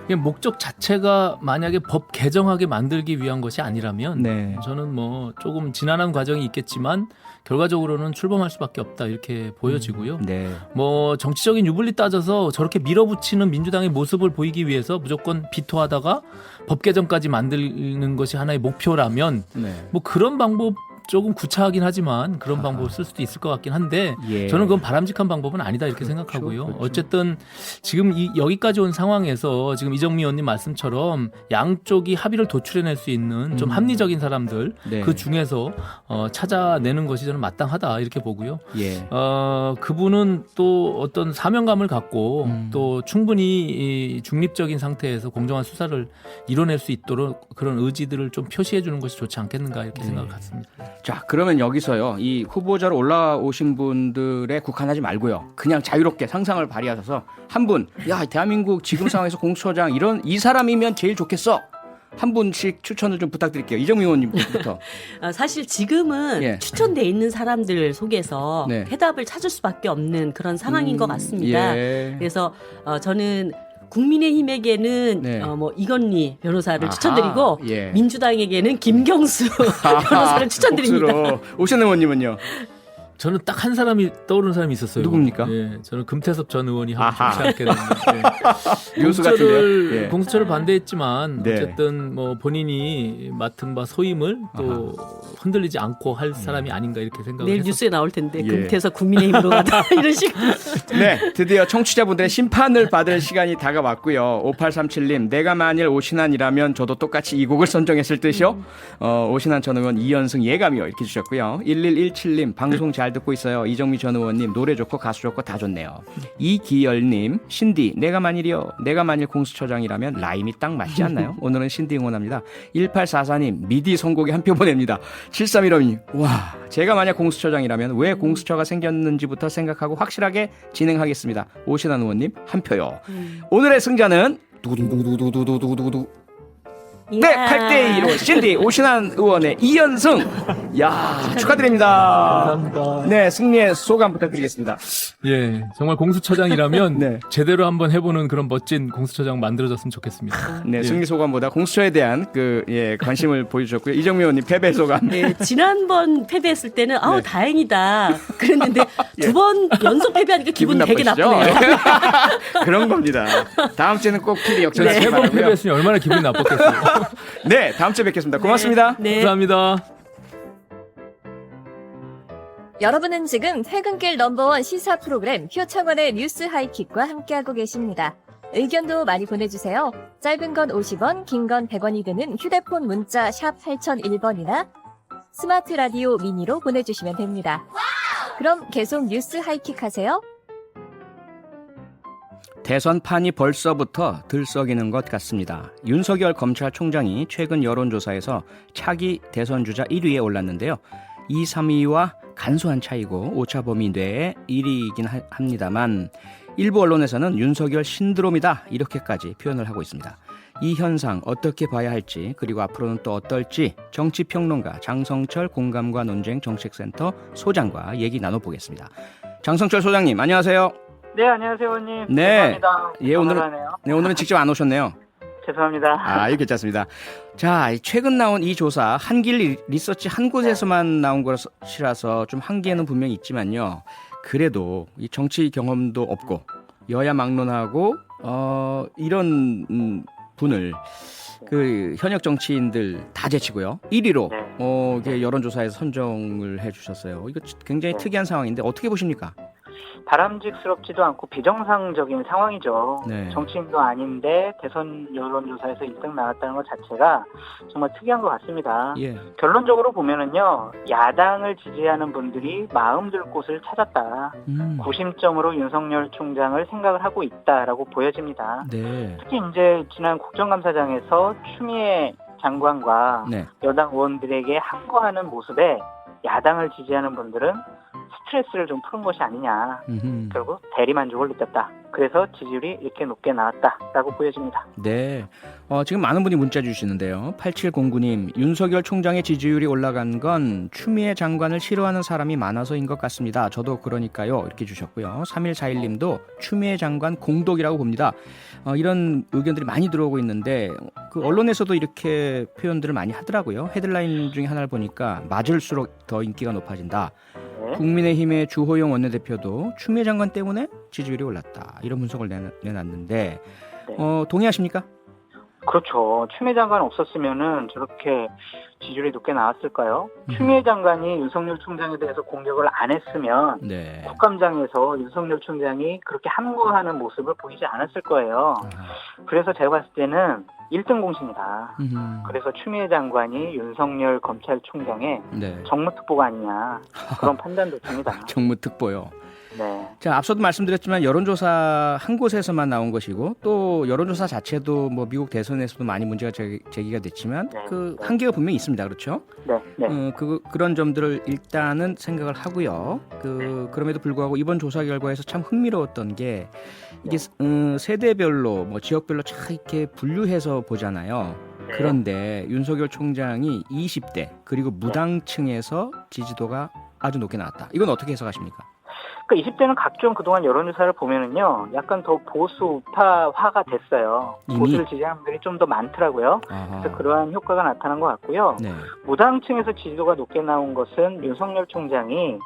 이게 목적 자체가 만약에 법 개정하게 만들기 위한 것이 아니라면 네. 저는 뭐 조금 지난한 과정이 있겠지만 결과적으로는 출범할 수밖에 없다 이렇게 보여지고요. 네. 뭐 정치적인 유불리 따져서 저렇게 밀어붙이는 민주당의 모습을 보이기 위해서 무조건 비토하다가 법 개정까지 만드는 것이 하나의 목표라면 네. 뭐 그런 방법 조금 구차하긴 하지만 그런 방법을 쓸 수도 있을 것 같긴 한데 예. 저는 그건 바람직한 방법은 아니다 이렇게 생각하고요. 그렇죠. 어쨌든 지금 여기까지 온 상황에서 지금 이정미 의원님 말씀처럼 양쪽이 합의를 도출해낼 수 있는 좀 합리적인 사람들 네. 그 중에서 찾아내는 것이 저는 마땅하다 이렇게 보고요. 예. 그분은 또 어떤 사명감을 갖고 또 충분히 이 중립적인 상태에서 공정한 수사를 이뤄낼 수 있도록 그런 의지들을 좀 표시해 주는 것이 좋지 않겠는가 이렇게 생각을 갖습니다. 자, 그러면 여기서요. 이 후보자로 올라오신 분들에 국한하지 말고요. 그냥 자유롭게 상상을 발휘하셔서 한 분, 야, 대한민국 지금 상황에서 공수처장 이 사람이면 제일 좋겠어. 한 분씩 추천을 좀 부탁드릴게요. 이정미 의원님부터. 사실 지금은 예. 추천돼 있는 사람들 속에서 네. 해답을 찾을 수밖에 없는 그런 상황인 것 같습니다. 예. 그래서 저는 국민의힘에게는 네. 뭐 이건희 변호사를 아하, 추천드리고 예. 민주당에게는 김경수 변호사를 추천드립니다. 오신환 의원님은요? 저는 딱 한 사람이 떠오르는 사람이 있었어요. 누굽니까? 예, 저는 금태섭 전 의원이 한번 아하. 좋지 않게 됐는데 뉴스 같은데요. 예. 공수처를 반대했지만 네. 어쨌든 뭐 본인이 맡은 바 소임을 또 흔들리지 않고 할 사람이 아닌가 이렇게 생각을 내일 해서 뉴스에 나올 텐데 예. 금태섭 국민의힘으로 가다 이런 식으로. 네, 드디어 청취자분들의 심판을 받을 시간이 다가왔고요. 5837님, 내가 만일 오신환이라면 저도 똑같이 이 곡을 선정했을 듯이요. 오신환 전 의원 이연승 예감이요 이렇게 주셨고요. 1117님, 방송 잘 듣고 있어요. 이정미 전 의원님, 노래 좋고 가수 좋고 다 좋네요. 이기열님, 신디, 내가 만일이요. 내가 만일 공수처장이라면 라임이 딱 맞지 않나요? 오늘은 신디 응원합니다. 1844님, 미디 선곡에 한 표 보냅니다. 7315님, 와, 제가 만약 공수처장이라면 왜 공수처가 생겼는지부터 생각하고 확실하게 진행하겠습니다. 오신환 의원님 한 표요. 오늘의 승자는 두두두두두두두두두. 네, 8대2로 신디 오신환 의원의 2연승. 야, 축하드립니다. 감사합니다. 네, 승리의 소감 부탁드리겠습니다. 예, 정말 공수처장이라면 네. 제대로 한번 해보는 그런 멋진 공수처장 만들어졌으면 좋겠습니다. 네, 예. 승리 소감보다 공수처에 대한 관심을 보여주셨고요. 이정미 의원님 패배 소감. 네, 지난번 패배했을 때는 아우 네. 다행이다 그랬는데 두 번 연속 패배하니까 기분 되게 나쁘시죠? 나쁘네요. 그런 겁니다. 다음 주에는 꼭 필히 역전하시기 세번 바라고요. 패배했으니 얼마나 기분이 나빴겠어요. 네, 다음 주에 뵙겠습니다. 고맙습니다. 네. 감사합니다. 여러분은 지금 퇴근길 넘버원 시사 프로그램 표창원의 뉴스 하이킥과 함께하고 계십니다. 의견도 많이 보내주세요. 짧은 건 50원, 긴 건 100원이 드는 휴대폰 문자 샵 8001번이나 스마트 라디오 미니로 보내주시면 됩니다. 그럼 계속 뉴스 하이킥 하세요. 대선판이 벌써부터 들썩이는 것 같습니다. 윤석열 검찰총장이 최근 여론조사에서 차기 대선 주자 1위에 올랐는데요. 2, 3위와 간소한 차이고 오차 범위 내에 1위이긴 합니다만 일부 언론에서는 윤석열 신드롬이다 이렇게까지 표현을 하고 있습니다. 이 현상 어떻게 봐야 할지 그리고 앞으로는 또 어떨지 정치평론가 장성철 공감과 논쟁 정책센터 소장과 얘기 나눠보겠습니다. 장성철 소장님 안녕하세요. 네, 안녕하세요, 의원님. 네. 죄송합니다. 예, 전화하네요. 오늘은 직접 안 오셨네요. 죄송합니다. 이 괜찮습니다. 자, 최근 나온 이 조사 한길 리서치 한 곳에서만 나온 것이라서 좀 한계는 분명히 있지만요. 그래도 이 정치 경험도 없고 여야 막론하고 이런 분을 그 현역 정치인들 다 제치고요. 1위로 네. 이게 여론조사에서 선정을 해주셨어요. 이거 굉장히 네. 특이한 상황인데 어떻게 보십니까? 바람직스럽지도 않고 비정상적인 상황이죠. 네. 정치인도 아닌데 대선 여론조사에서 1등 나왔다는 것 자체가 정말 특이한 것 같습니다. 예. 결론적으로 보면은요, 야당을 지지하는 분들이 마음 들 곳을 찾았다. 구심점으로 윤석열 총장을 생각을 하고 있다라고 보여집니다. 네. 특히 이제 지난 국정감사장에서 추미애 장관과 네. 여당 의원들에게 항거하는 모습에 야당을 지지하는 분들은 스트레스를 좀 푸는 것이 아니냐. 결국 대리만족을 느꼈다. 그래서 지지율이 이렇게 높게 나왔다라고 보여집니다. 네. 지금 많은 분이 문자 주시는데요. 8709님, 윤석열 총장의 지지율이 올라간 건 추미애 장관을 싫어하는 사람이 많아서인 것 같습니다. 저도 그러니까요. 이렇게 주셨고요. 3141님도 추미애 장관 공독이라고 봅니다. 이런 의견들이 많이 들어오고 있는데 그 언론에서도 이렇게 표현들을 많이 하더라고요. 헤드라인 중에 하나를 보니까 맞을수록 더 인기가 높아진다. 네. 국민의힘의 주호영 원내대표도 추미애 장관 때문에 지지율이 올랐다. 이런 분석을 내놨는데 네. 동의하십니까? 그렇죠. 추미애 장관 없었으면은 저렇게 지지율이 높게 나왔을까요? 추미애 장관이 윤석열 총장에 대해서 공격을 안 했으면 네. 국감장에서 윤석열 총장이 그렇게 함구하는 모습을 보이지 않았을 거예요. 그래서 제가 봤을 때는 1등 공신이다. 그래서 추미애 장관이 윤석열 검찰총장의 네. 정무특보가 아니냐 그런 판단도 듭니다. 정무특보요. 네. 자, 앞서도 말씀드렸지만 여론조사 한 곳에서만 나온 것이고 또 여론조사 자체도 뭐 미국 대선에서도 많이 문제가 제기가 됐지만 네, 그 네. 한계가 분명히 있습니다. 그렇죠? 네. 네. 그런 점들을 일단은 생각을 하고요. 그럼에도 불구하고 이번 조사 결과에서 참 흥미로웠던 게 이게 세대별로 뭐 지역별로 참 이렇게 분류해서 보잖아요. 네. 그런데 윤석열 총장이 20대 그리고 무당층에서 지지도가 아주 높게 나왔다. 이건 어떻게 해석하십니까? 그러니까 20대는 각종 그동안 여론조사를 보면은요, 약간 더 보수 우파화가 됐어요. 이미? 보수를 지지하는 분들이 좀 더 많더라고요. 아하. 그래서 그러한 효과가 나타난 것 같고요. 네. 무당층에서 지지도가 높게 나온 것은 윤석열 총장이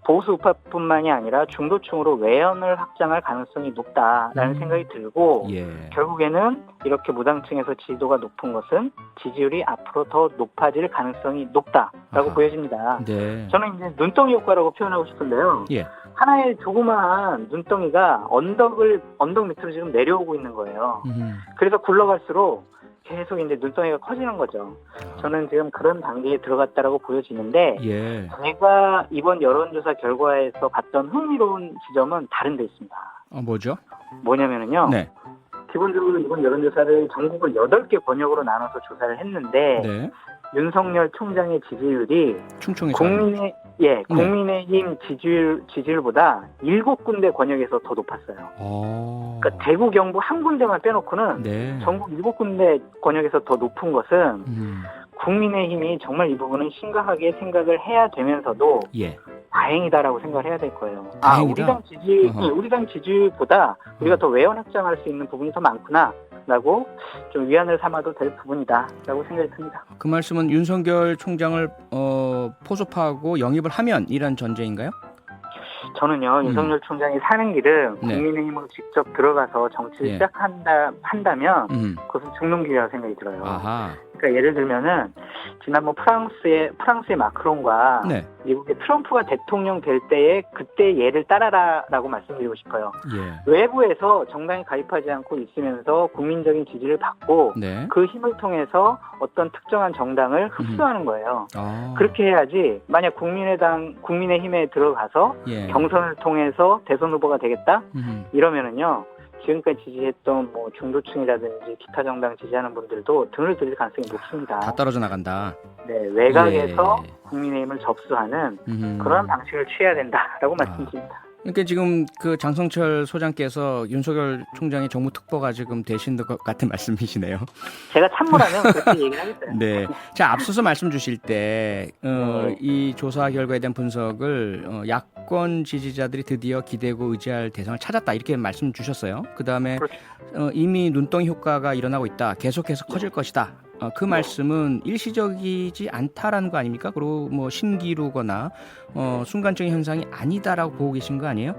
보수 우파뿐만이 아니라 중도층으로 외연을 확장할 가능성이 높다라는 생각이 들고, 예. 결국에는 이렇게 무당층에서 지지도가 높은 것은 지지율이 앞으로 더 높아질 가능성이 높다라고 아하. 보여집니다. 네. 저는 이제 눈덩이 효과라고 표현하고 싶은데요. 예. 하나의 조그마한 눈덩이가 언덕 밑으로 지금 내려오고 있는 거예요. 그래서 굴러갈수록 계속 이제 눈덩이가 커지는 거죠. 저는 지금 그런 단계에 들어갔다라고 보여지는데, 예. 제가 이번 여론조사 결과에서 봤던 흥미로운 지점은 다른 데 있습니다. 뭐죠? 뭐냐면은요. 네. 기본적으로 이번 여론조사를 전국을 8개 권역으로 나눠서 조사를 했는데, 네. 윤석열 총장의 지지율이 충청에서 국민의힘 지지율보다 7군데 권역에서 더 높았어요. 그러니까 대구, 경북 한 군데만 빼놓고는 네. 전국 7군데 권역에서 더 높은 것은 국민의힘이 정말 이 부분은 심각하게 생각을 해야 되면서도 예. 다행이다라고 생각을 해야 될 거예요. 다행이다? 우리 당 지지율보다 우리가 더 외연 확장할 수 있는 부분이 더 많구나라고 좀 위안을 삼아도 될 부분이다라고 생각이 듭니다. 그 말씀은 윤석열 총장을 포섭하고 영입을 하면 이란 전제인가요? 저는요, 윤석열 총장이 사는 길은 네. 국민의힘으로 직접 들어가서 정치를 예. 시작한다면 그것은 죽는 길이라고 생각이 들어요. 아하. 그러니까 예를 들면은 지난번 프랑스의 마크롱과 네. 미국의 트럼프가 대통령 될 때에 그때 예를 따라라라고 말씀드리고 싶어요. 예. 외부에서 정당에 가입하지 않고 있으면서 국민적인 지지를 받고 네. 그 힘을 통해서 어떤 특정한 정당을 흡수하는 거예요. 아. 그렇게 해야지, 만약 국민의힘에 들어가서 예. 경선을 통해서 대선 후보가 되겠다? 음. 이러면은요, 지금까지 지지했던 뭐 중도층이라든지 기타 정당 지지하는 분들도 등을 돌릴 가능성이 높습니다. 다 떨어져 나간다. 네, 외곽에서 예. 국민의힘을 접수하는 그런 방식을 취해야 된다라고 말씀드립니다. 그러니까 지금 그 장성철 소장께서 윤석열 총장의 정무 특보가 지금 되신 것 같은 말씀이시네요. 제가 참모라면 그렇게 얘기를 하겠어요. 네. 자, 앞서서 말씀 주실 때, 이 조사 결과에 대한 분석을, 야권 지지자들이 드디어 기대고 의지할 대상을 찾았다. 이렇게 말씀 주셨어요. 그 다음에, 그렇죠. 이미 눈덩이 효과가 일어나고 있다. 계속해서 커질 것이다. 그 말씀은 일시적이지 않다라는 거 아닙니까? 그리고 뭐 신기루거나, 순간적인 현상이 아니다라고 보고 계신 거 아니에요?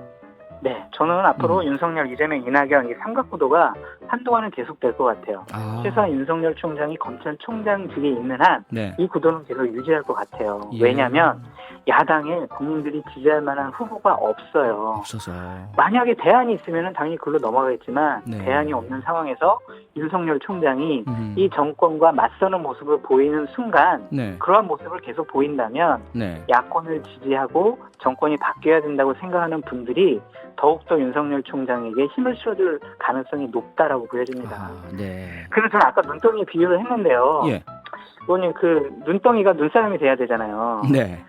네, 저는 앞으로 윤석열, 이재명, 이낙연 이 삼각구도가 한동안은 계속될 것 같아요. 최소한 윤석열 총장이 검찰총장직에 있는 한 이 네. 구도는 계속 유지할 것 같아요. 예. 왜냐하면 야당에 국민들이 지지할 만한 후보가 없어요. 없어서. 만약에 대안이 있으면 당연히 그걸로 넘어가겠지만 네. 대안이 없는 상황에서 윤석열 총장이 음. 이 정권과 맞서는 모습을 보이는 순간 네. 그러한 모습을 계속 보인다면 네. 야권을 지지하고 정권이 바뀌어야 된다고 생각하는 분들이 더욱더 윤석열 총장에게 힘을 실어줄 가능성이 높다라고 보여집니다. 아, 네. 그래서 저는 아까 눈덩이 비유를 했는데요. 예. 의원님, 그 눈덩이가 눈사람이 돼야 되잖아요. 네.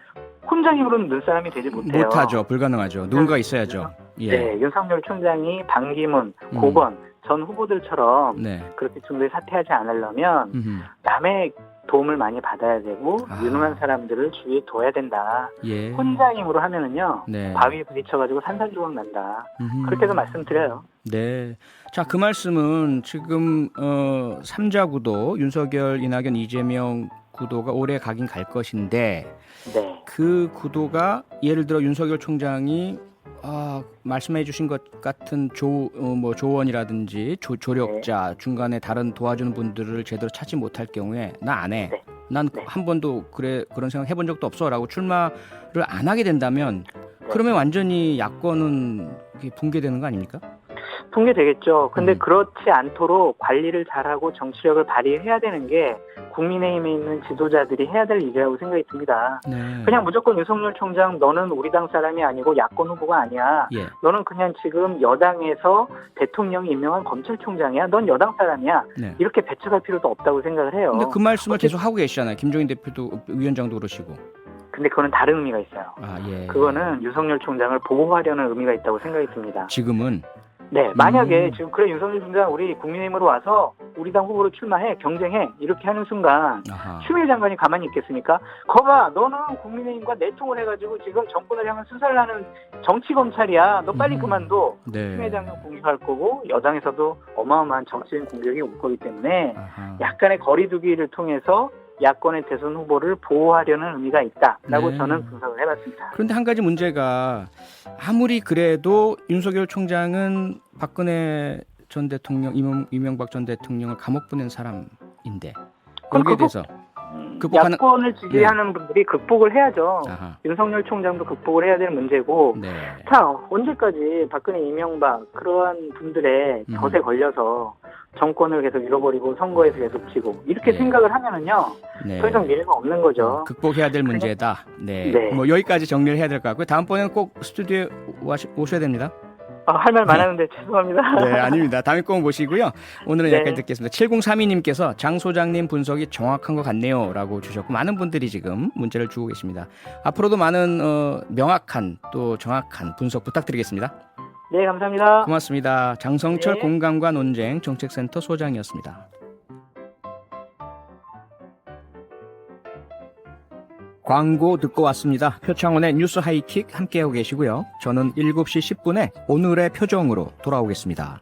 혼자 힘으로는 눈사람이 되지 못해요. 못하죠. 불가능하죠. 누군가 있어야죠. 예. 네, 윤석열 총장이 반기문, 고건 전 후보들처럼 네. 그렇게 중도에 사퇴하지 않으려면 음흠. 남의 도움을 많이 받아야 되고 유능한 사람들을 주위에 둬야 된다. 예. 혼자 힘으로 하면은요, 네. 바위에 부딪혀가지고 산산조각 난다. 그렇게도 말씀드려요. 네. 자, 그 말씀은 지금 3자 구도 윤석열, 이낙연, 이재명 구도가 오래 가긴 갈 것인데 네. 그 구도가 예를 들어 윤석열 총장이 말씀해 주신 것 같은 조원이라든지 조력자 중간에 다른 도와주는 분들을 제대로 찾지 못할 경우에 나 안 해. 네. 난 한 번도 그런 생각 해본 적도 없어라고 출마를 안 하게 된다면 그러면 완전히 야권은 붕괴되는 거 아닙니까? 붕괴되겠죠. 근데 그렇지 않도록 관리를 잘하고 정치력을 발휘해야 되는 게 국민의힘에 있는 지도자들이 해야 될 일이라고 생각이 듭니다. 네. 그냥 무조건 윤석열 총장 너는 우리 당 사람이 아니고 야권 후보가 아니야. 예. 너는 그냥 지금 여당에서 대통령이 임명한 검찰총장이야. 넌 여당 사람이야. 네. 이렇게 배척할 필요도 없다고 생각을 해요. 근데 그 말씀을 계속 하고 계시잖아요. 김종인 대표도 위원장도 그러시고. 근데 그거는 다른 의미가 있어요. 예. 그거는 윤석열 총장을 보호하려는 의미가 있다고 생각이 듭니다. 지금은 네, 만약에 지금 그래 윤석열 총장 우리 국민의힘으로 와서 우리 당 후보로 출마해 경쟁해 이렇게 하는 순간 아하. 추미애 장관이 가만히 있겠습니까? 거봐, 너는 국민의힘과 내통을 해가지고 지금 정권을 향한 수사를 하는 정치 검찰이야. 너 빨리 그만둬. 네. 추미애 장관 공격할 거고 여당에서도 어마어마한 정치인 공격이 올 거기 때문에 아하. 약간의 거리두기를 통해서 야권의 대선 후보를 보호하려는 의미가 있다라고 네. 저는 분석을 해봤습니다. 그런데 한 가지 문제가 아무리 그래도 윤석열 총장은 박근혜 전 대통령, 이명박 전 대통령을 감옥 보낸 사람인데 그럼 거기에 대해서 극복하는 야권을 지지하는 분들이 극복을 해야죠. 아하. 윤석열 총장도 극복을 해야 될 문제고 네. 자, 언제까지 박근혜, 이명박 그러한 분들의 덫에 걸려서 정권을 계속 잃어버리고 선거에서 계속 지고 이렇게 네. 생각을 하면은요 네. 더 이상 미래가 없는 거죠. 극복해야 될 문제다. 네. 네. 뭐 여기까지 정리를 해야 될 것 같고요. 다음번에는 꼭 스튜디오에 오셔야 됩니다. 할 말 많았는데 죄송합니다. 네, 아닙니다. 다음에 꼭 모시고요. 오늘은 네. 여기까지 듣겠습니다. 7032님께서 장 소장님 분석이 정확한 것 같네요. 라고 주셨고 많은 분들이 지금 문자를 주고 계십니다. 앞으로도 많은 명확한 또 정확한 분석 부탁드리겠습니다. 네, 감사합니다. 고맙습니다. 장성철 네. 공감과 논쟁 정책센터 소장이었습니다. 광고 듣고 왔습니다. 표창원의 뉴스 하이킥 함께하고 계시고요. 저는 7시 10분에 오늘의 표정으로 돌아오겠습니다.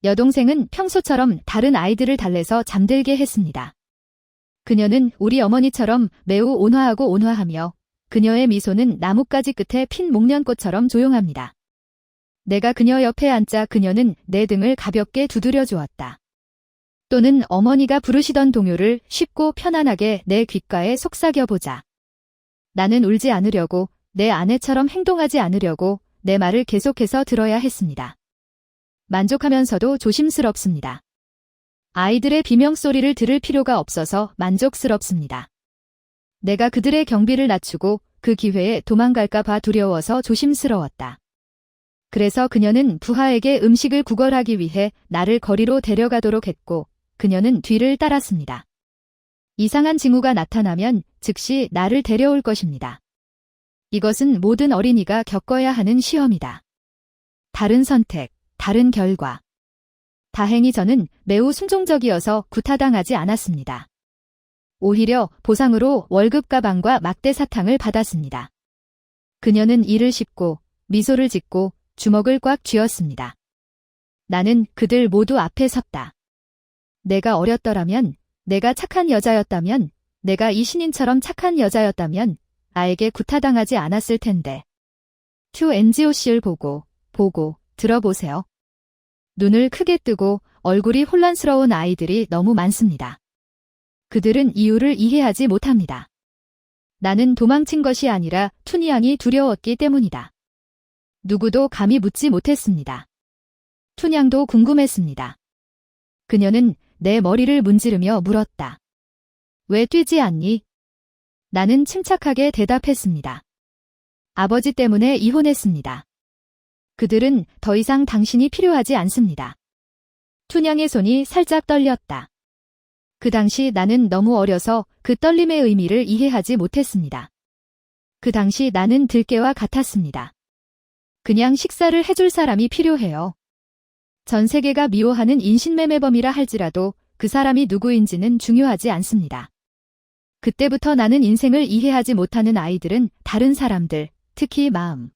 여동생은 평소처럼 다른 아이들을 달래서 잠들게 했습니다. 그녀는 우리 어머니처럼 매우 온화하고 온화하며 그녀의 미소는 나뭇가지 끝에 핀 목련꽃처럼 조용합니다. 내가 그녀 옆에 앉자 그녀는 내 등을 가볍게 두드려 주었다. 또는 어머니가 부르시던 동요를 쉽고 편안하게 내 귓가에 속삭여보자. 나는 울지 않으려고, 내 아내처럼 행동하지 않으려고 내 말을 계속해서 들어야 했습니다. 만족하면서도 조심스럽습니다. 아이들의 비명소리를 들을 필요가 없어서 만족스럽습니다. 내가 그들의 경비를 낮추고 그 기회에 도망갈까 봐 두려워서 조심스러웠다. 그래서 그녀는 부하에게 음식을 구걸하기 위해 나를 거리로 데려가도록 했고 그녀는 뒤를 따랐습니다. 이상한 징후가 나타나면 즉시 나를 데려올 것입니다. 이것은 모든 어린이가 겪어야 하는 시험이다. 다른 선택, 다른 결과. 다행히 저는 매우 순종적이어서 구타당하지 않았습니다. 오히려 보상으로 월급 가방과 막대 사탕을 받았습니다. 그녀는 이를 씹고 미소를 짓고 주먹을 꽉 쥐었습니다. 나는 그들 모두 앞에 섰다. 내가 어렸더라면, 내가 착한 여자였다면, 내가 이 신인처럼 착한 여자였다면 나에게 구타당하지 않았을 텐데. QNGOC를 보고 들어보세요. 눈을 크게 뜨고 얼굴이 혼란스러운 아이들이 너무 많습니다. 그들은 이유를 이해하지 못합니다. 나는 도망친 것이 아니라 툰양이 두려웠기 때문이다. 누구도 감히 묻지 못했습니다. 툰양도 궁금했습니다. 그녀는 내 머리를 문지르며 물었다. 왜 뛰지 않니? 나는 침착하게 대답했습니다. 아버지 때문에 이혼했습니다. 그들은 더 이상 당신이 필요하지 않습니다. 툰양의 손이 살짝 떨렸다. 그 당시 나는 너무 어려서 그 떨림의 의미를 이해하지 못했습니다. 그 당시 나는 들깨와 같았습니다. 그냥 식사를 해줄 사람이 필요해요. 전 세계가 미워하는 인신매매범이라 할지라도 그 사람이 누구인지는 중요하지 않습니다. 그때부터 나는 인생을 이해하지 못하는 아이들은 다른 사람들, 특히 마음,